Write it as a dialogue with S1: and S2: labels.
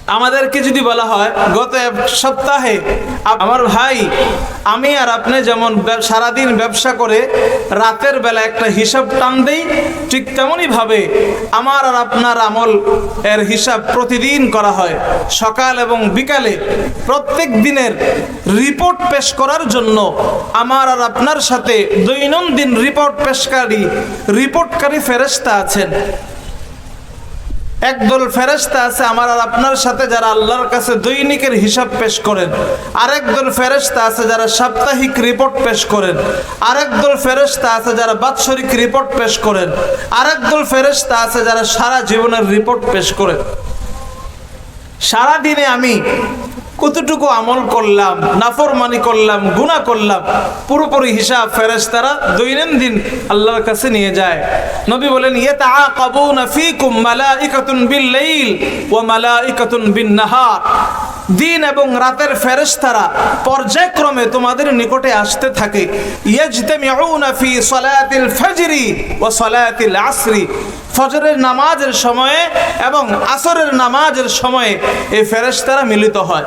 S1: আমাদেরকে যদি বলা হয় গত এক সপ্তাহে আমার ভাই আমি আর আপনি যেমন সারাদিন ব্যবসা করে রাতের বেলা একটা হিসাব টান দেই, ঠিক তেমনই ভাবে আমার আর আপনার আমল এর হিসাব প্রতিদিন করা হয়। সকাল এবং বিকালে প্রত্যেক দিনের রিপোর্ট পেশ করার জন্য আমার আর আপনার সাথে দৈনন্দিন রিপোর্টকারী ফেরেশতা আছেন। একদল ফেরেশতা আছে আমার আর আপনার সাথে, যারা আল্লাহর কাছে দৈনিকের হিসাব পেশ করেন। আরেক দল ফেরেশতা আছে যারা সাপ্তাহিক রিপোর্ট পেশ করেন। আরেক দল ফেরেশতা আছে যারা বাৎসরিক রিপোর্ট পেশ করেন। আরেক দল ফেরেশতা আছে যারা সারা জীবনের রিপোর্ট পেশ করেন। সারা দিনে আমি কতটুকু আমল করলাম, নাফরমানি করলাম, গুনাহ করলাম, পুরোপুরি হিসাব ফেরেশতারা দৈনন্দিন আল্লাহর কাছে নিয়ে যায়। নবী বলেন ইয়াতাআকাবুনা ফীকুম মালাইকাতুন বিল-লাইল ওয়া মালাইকাতুন বিন-নাহার। দিন এবং রাতের ফেরেশতারা পর্যায়ক্রমে তোমাদের নিকটে আসতে থাকে। ইয়াজতামিউনা ফি সালাতিল ফজরি ওয়া সালাতিল আসরি। ফজরের নামাজের সময়ে এবং আসরের নামাজের সময়ে এই ফেরেশতারা মিলিত হয়।